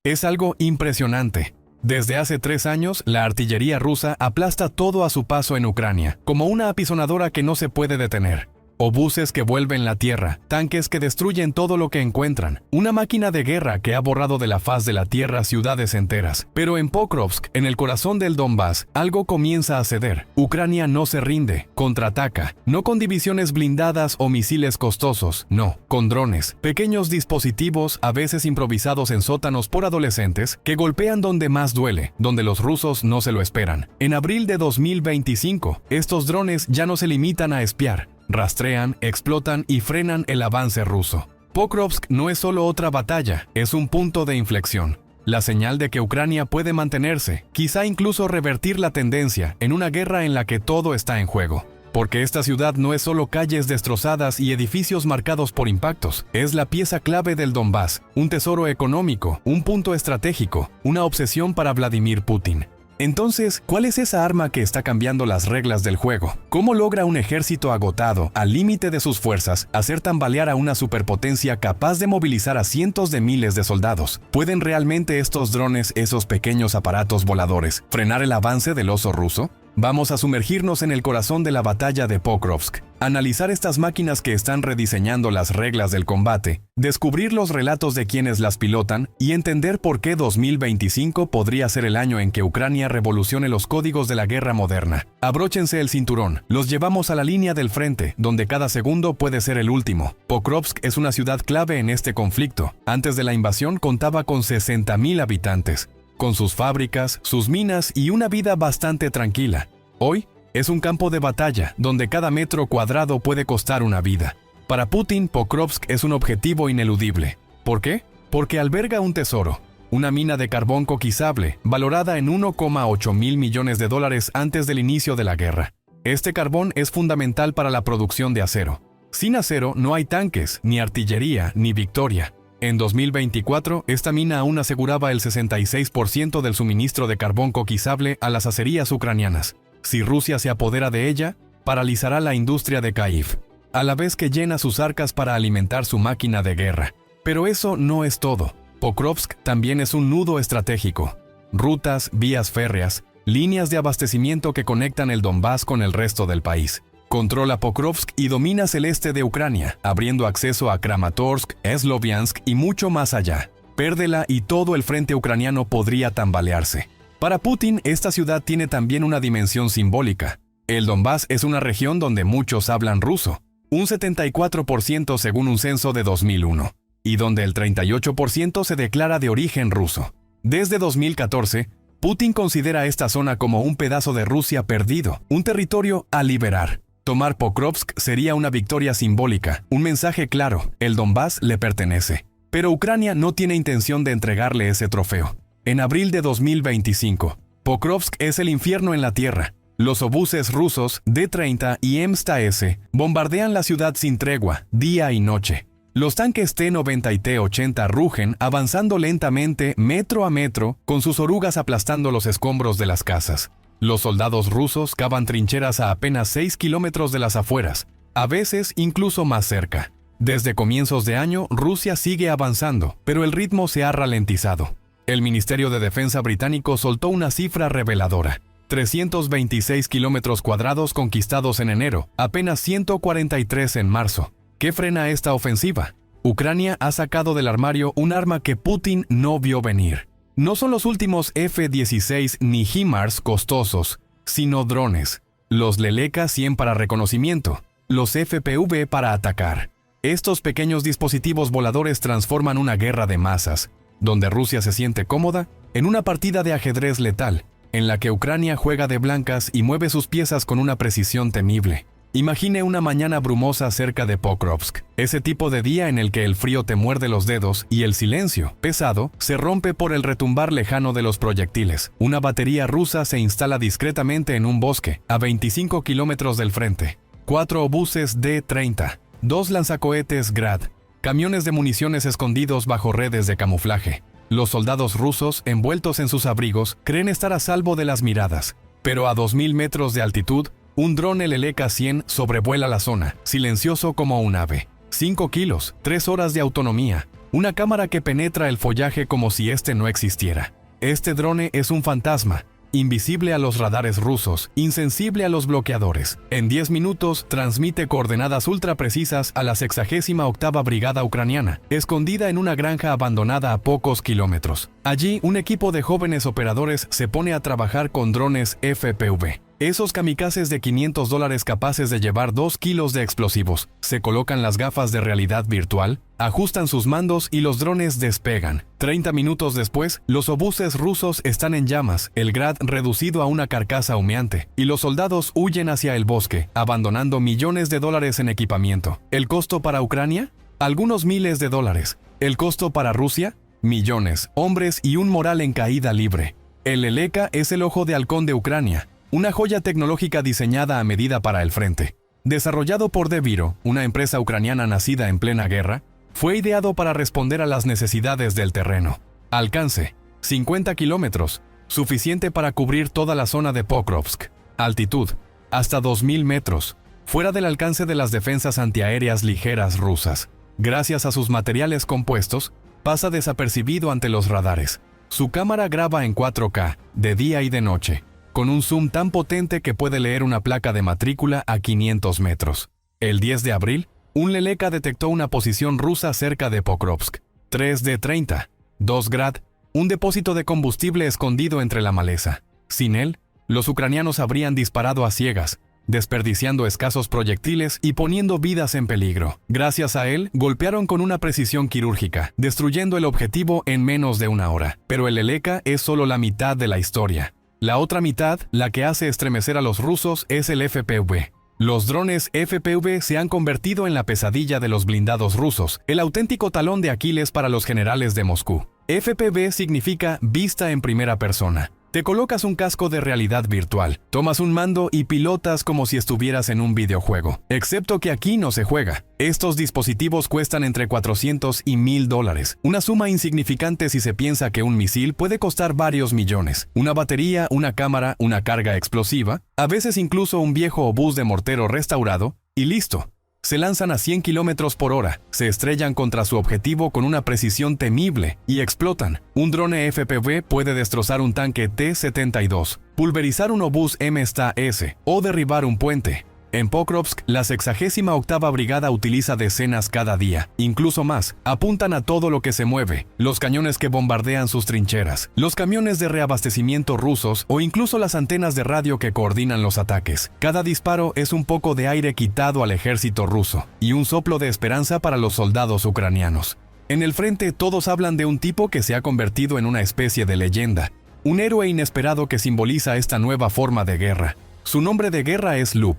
Es algo impresionante. Desde hace 3 años, la artillería rusa aplasta todo a su paso en Ucrania, como una apisonadora que no se puede detener. Obuses que vuelven la tierra, tanques que destruyen todo lo que encuentran, una máquina de guerra que ha borrado de la faz de la tierra ciudades enteras. Pero en Pokrovsk, en el corazón del Donbass, algo comienza a ceder. Ucrania no se rinde, contraataca, no con divisiones blindadas o misiles costosos, no, con drones, pequeños dispositivos a veces improvisados en sótanos por adolescentes que golpean donde más duele, donde los rusos no se lo esperan. En abril de 2025, estos drones ya no se limitan a espiar. Rastrean, explotan y frenan el avance ruso. Pokrovsk no es solo otra batalla, es un punto de inflexión. La señal de que Ucrania puede mantenerse, quizá incluso revertir la tendencia en una guerra en la que todo está en juego. Porque esta ciudad no es solo calles destrozadas y edificios marcados por impactos, es la pieza clave del Donbass, un tesoro económico, un punto estratégico, una obsesión para Vladimir Putin. Entonces, ¿cuál es esa arma que está cambiando las reglas del juego? ¿Cómo logra un ejército agotado, al límite de sus fuerzas, hacer tambalear a una superpotencia capaz de movilizar a cientos de miles de soldados? ¿Pueden realmente estos drones, esos pequeños aparatos voladores, frenar el avance del oso ruso? Vamos a sumergirnos en el corazón de la batalla de Pokrovsk, analizar estas máquinas que están rediseñando las reglas del combate, descubrir los relatos de quienes las pilotan y entender por qué 2025 podría ser el año en que Ucrania revolucione los códigos de la guerra moderna. Abróchense el cinturón, los llevamos a la línea del frente, donde cada segundo puede ser el último. Pokrovsk es una ciudad clave en este conflicto. Antes de la invasión contaba con 60.000 habitantes. Con sus fábricas, sus minas y una vida bastante tranquila. Hoy es un campo de batalla donde cada metro cuadrado puede costar una vida. Para Putin, Pokrovsk es un objetivo ineludible. ¿Por qué? Porque alberga un tesoro, una mina de carbón coquizable, valorada en 1,8 mil millones de dólares antes del inicio de la guerra. Este carbón es fundamental para la producción de acero. Sin acero no hay tanques, ni artillería, ni victoria. En 2024, esta mina aún aseguraba el 66% del suministro de carbón coquizable a las acerías ucranianas. Si Rusia se apodera de ella, paralizará la industria de Kyiv, a la vez que llena sus arcas para alimentar su máquina de guerra. Pero eso no es todo. Pokrovsk también es un nudo estratégico. Rutas, vías férreas, líneas de abastecimiento que conectan el Donbass con el resto del país. Controla Pokrovsk y domina el este de Ucrania, abriendo acceso a Kramatorsk, Sloviansk y mucho más allá. Pérdela y todo el frente ucraniano podría tambalearse. Para Putin, esta ciudad tiene también una dimensión simbólica. El Donbass es una región donde muchos hablan ruso, un 74% según un censo de 2001, y donde el 38% se declara de origen ruso. Desde 2014, Putin considera esta zona como un pedazo de Rusia perdido, un territorio a liberar. Tomar Pokrovsk sería una victoria simbólica, un mensaje claro, el Donbass le pertenece. Pero Ucrania no tiene intención de entregarle ese trofeo. En abril de 2025, Pokrovsk es el infierno en la tierra. Los obuses rusos D-30 y MST-S bombardean la ciudad sin tregua, día y noche. Los tanques T-90 y T-80 rugen, avanzando lentamente, metro a metro, con sus orugas aplastando los escombros de las casas. Los soldados rusos cavan trincheras a apenas 6 kilómetros de las afueras, a veces incluso más cerca. Desde comienzos de año, Rusia sigue avanzando, pero el ritmo se ha ralentizado. El Ministerio de Defensa británico soltó una cifra reveladora. 326 kilómetros cuadrados conquistados en enero, apenas 143 en marzo. ¿Qué frena esta ofensiva? Ucrania ha sacado del armario un arma que Putin no vio venir. No son los últimos F-16 ni HIMARS costosos, sino drones. Los Leleka 100 para reconocimiento, los FPV para atacar. Estos pequeños dispositivos voladores transforman una guerra de masas, donde Rusia se siente cómoda, en una partida de ajedrez letal, en la que Ucrania juega de blancas y mueve sus piezas con una precisión temible. Imagine una mañana brumosa cerca de Pokrovsk, ese tipo de día en el que el frío te muerde los dedos y el silencio, pesado, se rompe por el retumbar lejano de los proyectiles. Una batería rusa se instala discretamente en un bosque, a 25 kilómetros del frente. 4 obuses D-30, 2 lanzacohetes Grad, camiones de municiones escondidos bajo redes de camuflaje. Los soldados rusos, envueltos en sus abrigos, creen estar a salvo de las miradas. Pero a 2000 metros de altitud, un dron Leleka 100 sobrevuela la zona, silencioso como un ave. 5 kilos, 3 horas de autonomía, una cámara que penetra el follaje como si este no existiera. Este drone es un fantasma, invisible a los radares rusos, insensible a los bloqueadores. En 10 minutos transmite coordenadas ultra precisas a la 68ª Brigada Ucraniana, escondida en una granja abandonada a pocos kilómetros. Allí, un equipo de jóvenes operadores se pone a trabajar con drones FPV. Esos kamikazes de $500 capaces de llevar 2 kilos de explosivos. Se colocan las gafas de realidad virtual, ajustan sus mandos y los drones despegan. 30 minutos después, los obuses rusos están en llamas, el Grad reducido a una carcasa humeante, y los soldados huyen hacia el bosque, abandonando millones de dólares en equipamiento. ¿El costo para Ucrania? Algunos miles de dólares. ¿El costo para Rusia? Millones, hombres y un moral en caída libre. El Leleka es el ojo de halcón de Ucrania, una joya tecnológica diseñada a medida para el frente. Desarrollado por Deviro, una empresa ucraniana nacida en plena guerra, fue ideado para responder a las necesidades del terreno. Alcance: 50 kilómetros, suficiente para cubrir toda la zona de Pokrovsk. Altitud: hasta 2.000 metros, fuera del alcance de las defensas antiaéreas ligeras rusas. Gracias a sus materiales compuestos, pasa desapercibido ante los radares. Su cámara graba en 4K, de día y de noche, con un zoom tan potente que puede leer una placa de matrícula a 500 metros. El 10 de abril, un Leleka detectó una posición rusa cerca de Pokrovsk. 3D-30, 2 Grad, un depósito de combustible escondido entre la maleza. Sin él, los ucranianos habrían disparado a ciegas, desperdiciando escasos proyectiles y poniendo vidas en peligro. Gracias a él, golpearon con una precisión quirúrgica, destruyendo el objetivo en menos de una hora. Pero el Leleka es solo la mitad de la historia. La otra mitad, la que hace estremecer a los rusos, es el FPV. Los drones FPV se han convertido en la pesadilla de los blindados rusos, el auténtico talón de Aquiles para los generales de Moscú. FPV significa vista en primera persona. Te colocas un casco de realidad virtual, tomas un mando y pilotas como si estuvieras en un videojuego. Excepto que aquí no se juega. Estos dispositivos cuestan entre $400 y $1,000, una suma insignificante si se piensa que un misil puede costar varios millones. Una batería, una cámara, una carga explosiva, a veces incluso un viejo obús de mortero restaurado, y listo. Se lanzan a 100 km por hora, se estrellan contra su objetivo con una precisión temible y explotan. Un drone FPV puede destrozar un tanque T-72, pulverizar un obús M-S o derribar un puente. En Pokrovsk, la 68ª Brigada utiliza decenas cada día, incluso más. Apuntan a todo lo que se mueve, los cañones que bombardean sus trincheras, los camiones de reabastecimiento rusos o incluso las antenas de radio que coordinan los ataques. Cada disparo es un poco de aire quitado al ejército ruso y un soplo de esperanza para los soldados ucranianos. En el frente todos hablan de un tipo que se ha convertido en una especie de leyenda, un héroe inesperado que simboliza esta nueva forma de guerra. Su nombre de guerra es Lup.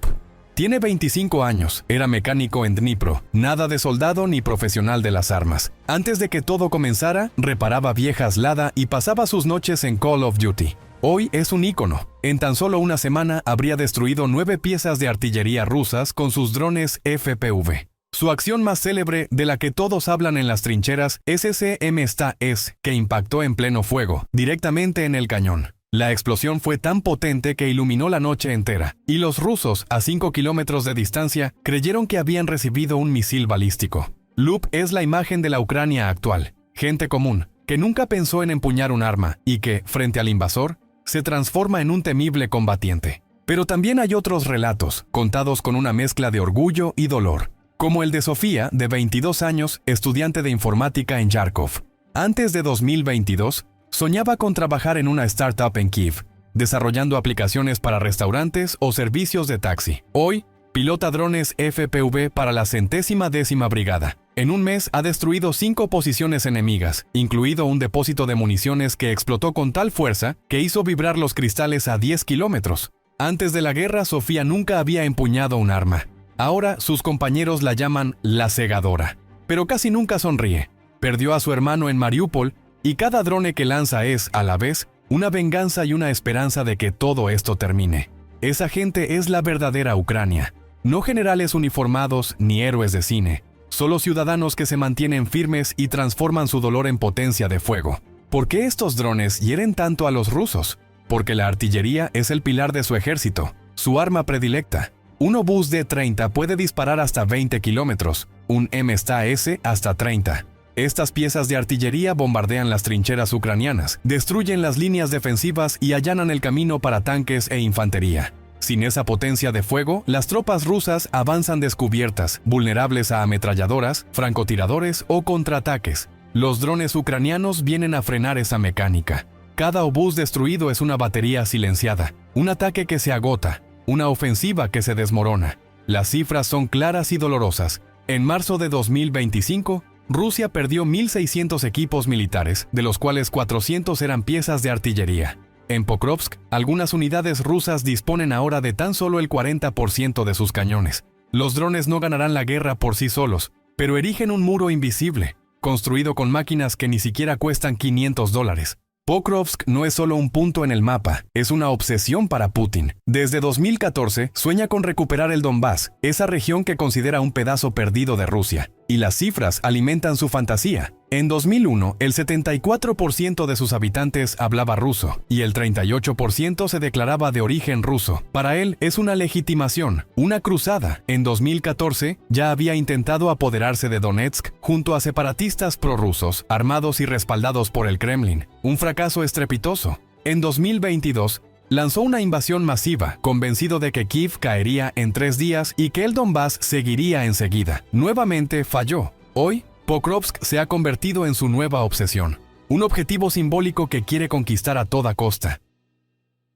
Tiene 25 años, era mecánico en Dnipro, nada de soldado ni profesional de las armas. Antes de que todo comenzara, reparaba viejas Lada y pasaba sus noches en Call of Duty. Hoy es un ícono. En tan solo una semana habría destruido 9 piezas de artillería rusas con sus drones FPV. Su acción más célebre, de la que todos hablan en las trincheras, es ese M-S que impactó en pleno fuego, directamente en el cañón. La explosión fue tan potente que iluminó la noche entera, y los rusos, a 5 kilómetros de distancia, creyeron que habían recibido un misil balístico. Lup es la imagen de la Ucrania actual, gente común, que nunca pensó en empuñar un arma y que, frente al invasor, se transforma en un temible combatiente. Pero también hay otros relatos, contados con una mezcla de orgullo y dolor, como el de Sofía, de 22 años, estudiante de informática en Yarkov. Antes de 2022, soñaba con trabajar en una startup en Kiev, desarrollando aplicaciones para restaurantes o servicios de taxi. Hoy, pilota drones FPV para la 110ª Brigada. En un mes ha destruido 5 posiciones enemigas, incluido un depósito de municiones que explotó con tal fuerza que hizo vibrar los cristales a 10 kilómetros. Antes de la guerra, Sofía nunca había empuñado un arma. Ahora, sus compañeros la llaman la segadora. Pero casi nunca sonríe. Perdió a su hermano en Mariupol, y cada drone que lanza es, a la vez, una venganza y una esperanza de que todo esto termine. Esa gente es la verdadera Ucrania. No generales uniformados ni héroes de cine, solo ciudadanos que se mantienen firmes y transforman su dolor en potencia de fuego. ¿Por qué estos drones hieren tanto a los rusos? Porque la artillería es el pilar de su ejército, su arma predilecta. Un obús D-30 puede disparar hasta 20 kilómetros, un M-S hasta 30. Estas piezas de artillería bombardean las trincheras ucranianas, destruyen las líneas defensivas y allanan el camino para tanques e infantería. Sin esa potencia de fuego, las tropas rusas avanzan descubiertas, vulnerables a ametralladoras, francotiradores o contraataques. Los drones ucranianos vienen a frenar esa mecánica. Cada obús destruido es una batería silenciada, un ataque que se agota, una ofensiva que se desmorona. Las cifras son claras y dolorosas. En marzo de 2025, Rusia perdió 1.600 equipos militares, de los cuales 400 eran piezas de artillería. En Pokrovsk, algunas unidades rusas disponen ahora de tan solo el 40% de sus cañones. Los drones no ganarán la guerra por sí solos, pero erigen un muro invisible, construido con máquinas que ni siquiera cuestan $500. Pokrovsk no es solo un punto en el mapa, es una obsesión para Putin. Desde 2014 sueña con recuperar el Donbass, esa región que considera un pedazo perdido de Rusia. Y las cifras alimentan su fantasía. En 2001, el 74% de sus habitantes hablaba ruso y el 38% se declaraba de origen ruso. Para él es una legitimación, una cruzada. En 2014 ya había intentado apoderarse de Donetsk junto a separatistas prorrusos, armados y respaldados por el Kremlin. Un fracaso estrepitoso. En 2022, lanzó una invasión masiva, convencido de que Kiev caería en 3 días y que el Donbass seguiría enseguida. Nuevamente falló. Hoy, Pokrovsk se ha convertido en su nueva obsesión, un objetivo simbólico que quiere conquistar a toda costa.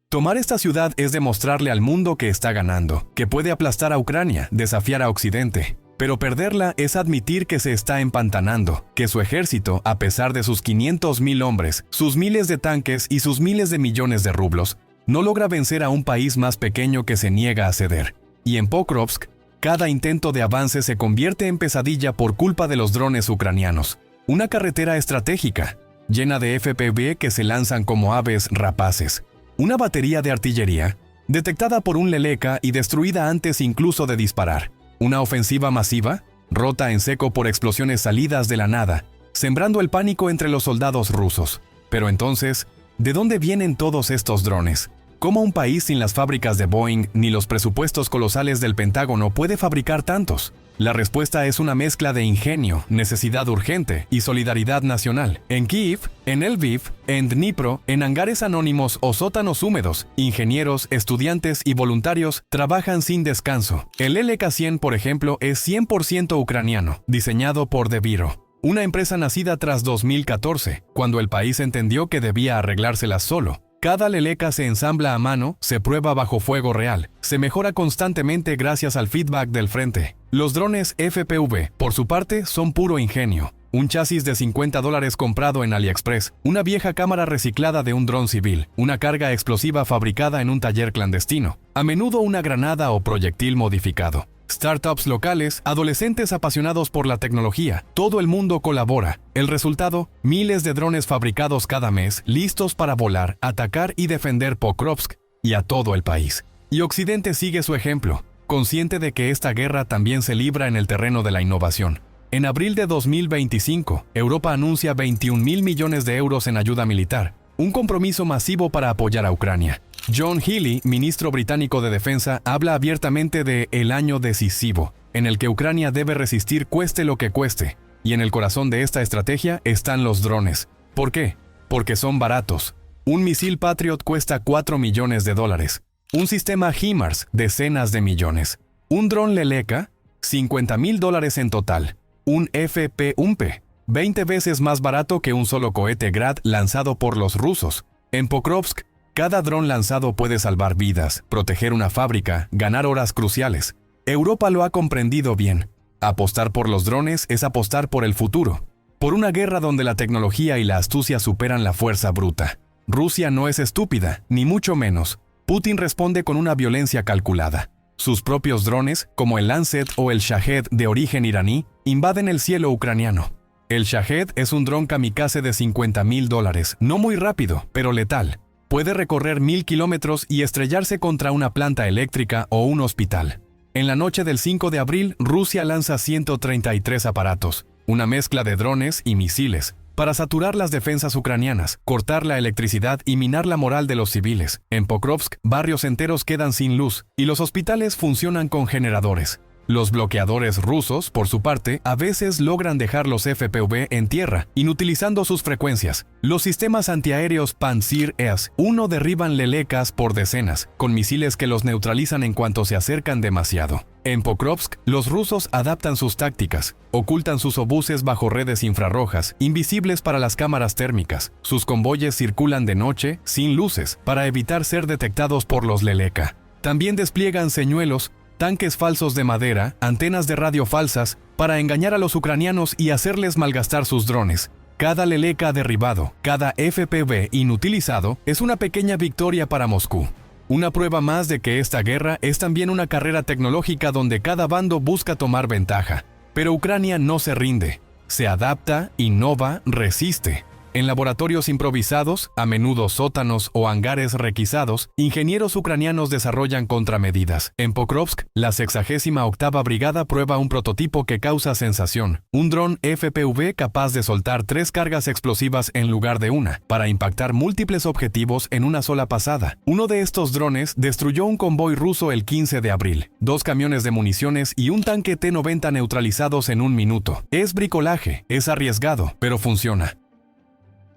Tomar esta ciudad es demostrarle al mundo que está ganando, que puede aplastar a Ucrania, desafiar a Occidente. Pero perderla es admitir que se está empantanando, que su ejército, a pesar de sus 500.000 hombres, sus miles de tanques y sus miles de millones de rublos, no logra vencer a un país más pequeño que se niega a ceder. Y en Pokrovsk, cada intento de avance se convierte en pesadilla por culpa de los drones ucranianos. Una carretera estratégica, llena de FPV que se lanzan como aves rapaces. Una batería de artillería, detectada por un Leleka y destruida antes incluso de disparar. Una ofensiva masiva, rota en seco por explosiones salidas de la nada, sembrando el pánico entre los soldados rusos. Pero entonces, ¿de dónde vienen todos estos drones? ¿Cómo un país sin las fábricas de Boeing ni los presupuestos colosales del Pentágono puede fabricar tantos? La respuesta es una mezcla de ingenio, necesidad urgente y solidaridad nacional. En Kiev, en Lviv, en Dnipro, en hangares anónimos o sótanos húmedos, ingenieros, estudiantes y voluntarios trabajan sin descanso. El LK-100, por ejemplo, es 100% ucraniano, diseñado por De Viro, una empresa nacida tras 2014, cuando el país entendió que debía arreglárselas solo. Cada Leleka se ensambla a mano, se prueba bajo fuego real, se mejora constantemente gracias al feedback del frente. Los drones FPV, por su parte, son puro ingenio. Un chasis de $50 comprado en AliExpress, una vieja cámara reciclada de un dron civil, una carga explosiva fabricada en un taller clandestino, a menudo una granada o proyectil modificado. Startups locales, adolescentes apasionados por la tecnología, todo el mundo colabora. El resultado, miles de drones fabricados cada mes, listos para volar, atacar y defender Pokrovsk y a todo el país. Y Occidente sigue su ejemplo, consciente de que esta guerra también se libra en el terreno de la innovación. En abril de 2025, Europa anuncia 21.000 millones de euros en ayuda militar, un compromiso masivo para apoyar a Ucrania. John Healey, ministro británico de Defensa, habla abiertamente de el año decisivo, en el que Ucrania debe resistir cueste lo que cueste, y en el corazón de esta estrategia están los drones. ¿Por qué? Porque son baratos. Un misil Patriot cuesta $4 millones. Un sistema HIMARS, decenas de millones. Un dron Leleka, $50.000 en total. Un FPV, 20 veces más barato que un solo cohete Grad lanzado por los rusos. En Pokrovsk, cada dron lanzado puede salvar vidas, proteger una fábrica, ganar horas cruciales. Europa lo ha comprendido bien. Apostar por los drones es apostar por el futuro. Por una guerra donde la tecnología y la astucia superan la fuerza bruta. Rusia no es estúpida, ni mucho menos. Putin responde con una violencia calculada. Sus propios drones, como el Lancet o el Shahed de origen iraní, invaden el cielo ucraniano. El Shahed es un dron kamikaze de $50.000, no muy rápido, pero letal. Puede recorrer 1.000 kilómetros y estrellarse contra una planta eléctrica o un hospital. En la noche del 5 de abril, Rusia lanza 133 aparatos, una mezcla de drones y misiles, para saturar las defensas ucranianas, cortar la electricidad y minar la moral de los civiles. En Pokrovsk, barrios enteros quedan sin luz y los hospitales funcionan con generadores. Los bloqueadores rusos, por su parte, a veces logran dejar los FPV en tierra, inutilizando sus frecuencias. Los sistemas antiaéreos Pantsir S-1 derriban lelekas por decenas, con misiles que los neutralizan en cuanto se acercan demasiado. En Pokrovsk, los rusos adaptan sus tácticas. Ocultan sus obuses bajo redes infrarrojas, invisibles para las cámaras térmicas. Sus convoyes circulan de noche, sin luces, para evitar ser detectados por los leleka. También despliegan señuelos, tanques falsos de madera, antenas de radio falsas, para engañar a los ucranianos y hacerles malgastar sus drones. Cada leleka derribado, cada FPV inutilizado, es una pequeña victoria para Moscú. Una prueba más de que esta guerra es también una carrera tecnológica donde cada bando busca tomar ventaja. Pero Ucrania no se rinde. Se adapta, innova, resiste. En laboratorios improvisados, a menudo sótanos o hangares requisados, ingenieros ucranianos desarrollan contramedidas. En Pokrovsk, la 68ª Brigada prueba un prototipo que causa sensación. Un dron FPV capaz de soltar 3 cargas explosivas en lugar de una, para impactar múltiples objetivos en una sola pasada. Uno de estos drones destruyó un convoy ruso el 15 de abril, 2 camiones de municiones y un tanque T-90 neutralizados en 1 minuto. Es bricolaje, es arriesgado, pero funciona.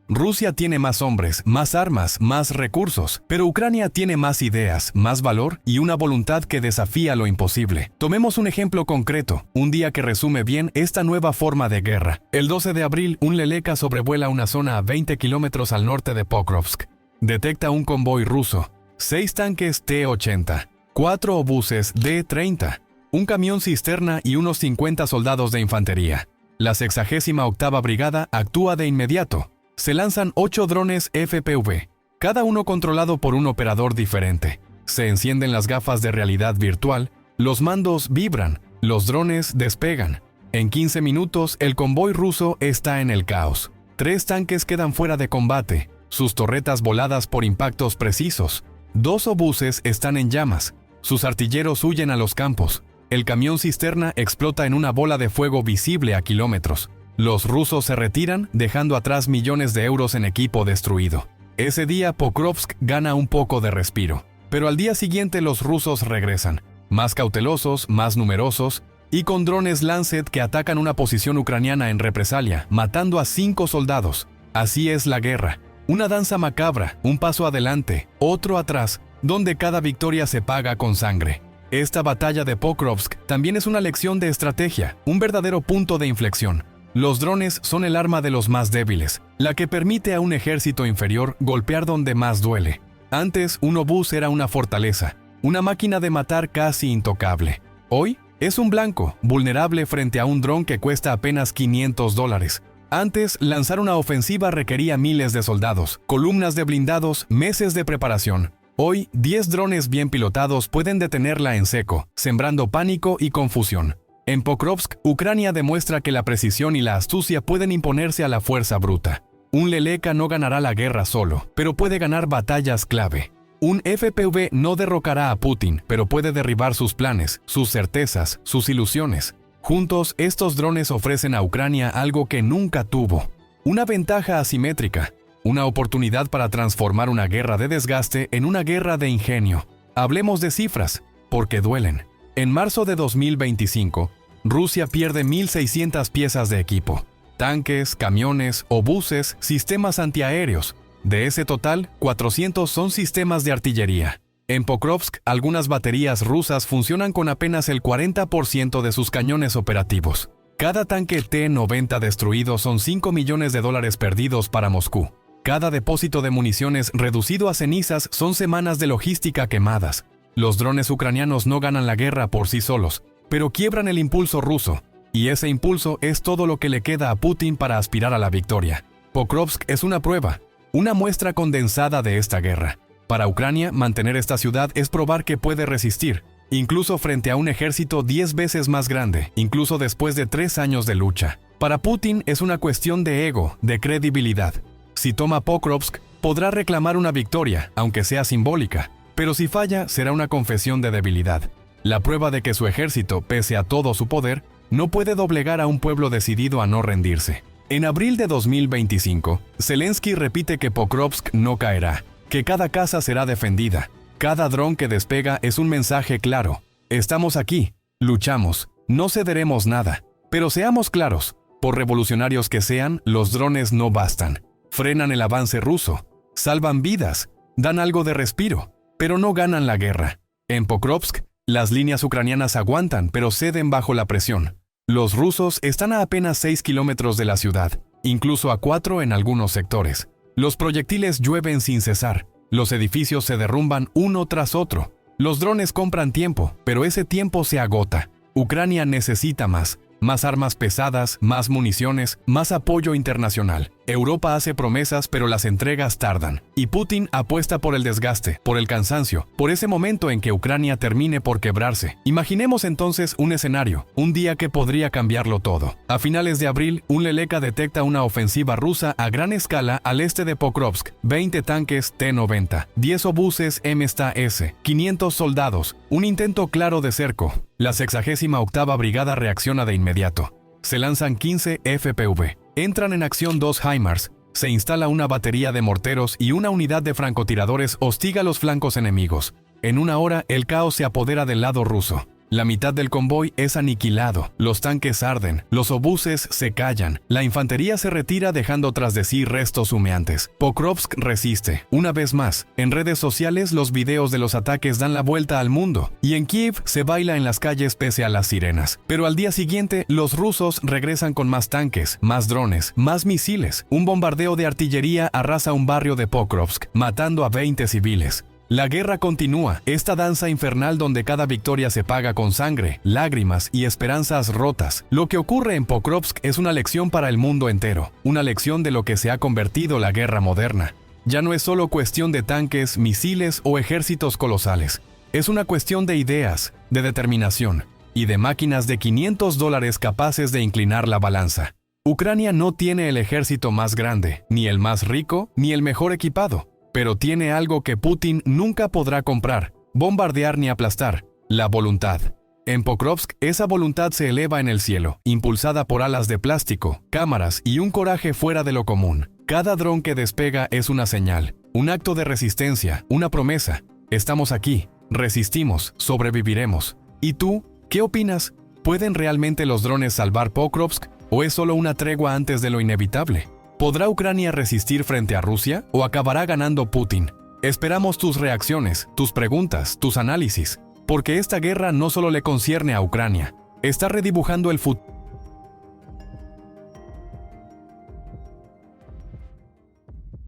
Rusia tiene más hombres, más armas, más recursos, pero Ucrania tiene más ideas, más valor y una voluntad que desafía lo imposible. Tomemos un ejemplo concreto, un día que resume bien esta nueva forma de guerra. El 12 de abril, un leleka sobrevuela una zona a 20 kilómetros al norte de Pokrovsk. Detecta un convoy ruso, 6 tanques T-80, 4 obuses D-30, un camión cisterna y unos 50 soldados de infantería. La 68ª Brigada actúa de inmediato. Se lanzan 8 drones FPV, cada uno controlado por un operador diferente. Se encienden las gafas de realidad virtual, los mandos vibran, los drones despegan. En 15 minutos, el convoy ruso está en el caos. 3 tanques quedan fuera de combate, sus torretas voladas por impactos precisos. 2 obuses están en llamas, sus artilleros huyen a los campos. El camión cisterna explota en una bola de fuego visible a kilómetros. Los rusos se retiran, dejando atrás millones de euros en equipo destruido. Ese día Pokrovsk gana un poco de respiro, pero al día siguiente los rusos regresan, más cautelosos, más numerosos, y con drones Lancet que atacan una posición ucraniana en represalia, matando a 5 soldados. Así es la guerra, una danza macabra, un paso adelante, otro atrás, donde cada victoria se paga con sangre. Esta batalla de Pokrovsk también es una lección de estrategia, un verdadero punto de inflexión. Los drones son el arma de los más débiles, la que permite a un ejército inferior golpear donde más duele. Antes, un obús era una fortaleza, una máquina de matar casi intocable. Hoy, es un blanco, vulnerable frente a un dron que cuesta apenas $500. Antes, lanzar una ofensiva requería miles de soldados, columnas de blindados, meses de preparación. Hoy, 10 drones bien pilotados pueden detenerla en seco, sembrando pánico y confusión. En Pokrovsk, Ucrania demuestra que la precisión y la astucia pueden imponerse a la fuerza bruta. Un leleka no ganará la guerra solo, pero puede ganar batallas clave. Un FPV no derrocará a Putin, pero puede derribar sus planes, sus certezas, sus ilusiones. Juntos, estos drones ofrecen a Ucrania algo que nunca tuvo. Una ventaja asimétrica, una oportunidad para transformar una guerra de desgaste en una guerra de ingenio. Hablemos de cifras, porque duelen. En marzo de 2025, Rusia pierde 1.600 piezas de equipo. Tanques, camiones, obuses, sistemas antiaéreos. De ese total, 400 son sistemas de artillería. En Pokrovsk, algunas baterías rusas funcionan con apenas el 40% de sus cañones operativos. Cada tanque T-90 destruido son $5 millones perdidos para Moscú. Cada depósito de municiones reducido a cenizas son semanas de logística quemadas. Los drones ucranianos no ganan la guerra por sí solos, pero quiebran el impulso ruso, y ese impulso es todo lo que le queda a Putin para aspirar a la victoria. Pokrovsk es una prueba, una muestra condensada de esta guerra. Para Ucrania, mantener esta ciudad es probar que puede resistir, incluso frente a un ejército 10 veces más grande, incluso después de 3 años de lucha. Para Putin es una cuestión de ego, de credibilidad. Si toma Pokrovsk, podrá reclamar una victoria, aunque sea simbólica. Pero si falla, será una confesión de debilidad. La prueba de que su ejército, pese a todo su poder, no puede doblegar a un pueblo decidido a no rendirse. En abril de 2025, Zelensky repite que Pokrovsk no caerá, que cada casa será defendida. Cada dron que despega es un mensaje claro. Estamos aquí. luchamos, no cederemos nada. Pero seamos claros, por revolucionarios que sean, los drones no bastan. Frenan el avance ruso, salvan vidas, dan algo de respiro, pero no ganan la guerra. En Pokrovsk, las líneas ucranianas aguantan, pero ceden bajo la presión. Los rusos están a apenas 6 kilómetros de la ciudad, incluso a 4 en algunos sectores. Los proyectiles llueven sin cesar, los edificios se derrumban uno tras otro. Los drones compran tiempo, pero ese tiempo se agota. Ucrania necesita más armas pesadas, más municiones, más apoyo internacional. Europa hace promesas, pero las entregas tardan. Y Putin apuesta por el desgaste, por el cansancio, por ese momento en que Ucrania termine por quebrarse. Imaginemos entonces un escenario, un día que podría cambiarlo todo. A finales de abril, un Leleka detecta una ofensiva rusa a gran escala al este de Pokrovsk, 20 tanques T-90, 10 obuses MST-S, 500 soldados, un intento claro de cerco. La 68ª Brigada reacciona de inmediato. Se lanzan 15 FPV. Entran en acción 2 HIMARS. Se instala una batería de morteros y una unidad de francotiradores hostiga los flancos enemigos. En una hora, el caos se apodera del lado ruso. La mitad del convoy es aniquilado, los tanques arden, los obuses se callan, la infantería se retira dejando tras de sí restos humeantes. Pokrovsk resiste. Una vez más, en redes sociales los videos de los ataques dan la vuelta al mundo, y en Kiev se baila en las calles pese a las sirenas. Pero al día siguiente, los rusos regresan con más tanques, más drones, más misiles. Un bombardeo de artillería arrasa un barrio de Pokrovsk, matando a 20 civiles. La guerra continúa, esta danza infernal donde cada victoria se paga con sangre, lágrimas y esperanzas rotas. Lo que ocurre en Pokrovsk es una lección para el mundo entero, una lección de lo que se ha convertido la guerra moderna. Ya no es solo cuestión de tanques, misiles o ejércitos colosales. Es una cuestión de ideas, de determinación y de máquinas de $500 capaces de inclinar la balanza. Ucrania no tiene el ejército más grande, ni el más rico, ni el mejor equipado. Pero tiene algo que Putin nunca podrá comprar, bombardear ni aplastar: la voluntad. En Pokrovsk, esa voluntad se eleva en el cielo, impulsada por alas de plástico, cámaras y un coraje fuera de lo común. Cada dron que despega es una señal, un acto de resistencia, una promesa. Estamos aquí, resistimos, sobreviviremos. ¿Y tú, qué opinas? ¿Pueden realmente los drones salvar Pokrovsk o es solo una tregua antes de lo inevitable? ¿Podrá Ucrania resistir frente a Rusia o acabará ganando Putin? Esperamos tus reacciones, tus preguntas, tus análisis, porque esta guerra no solo le concierne a Ucrania, está redibujando el futuro.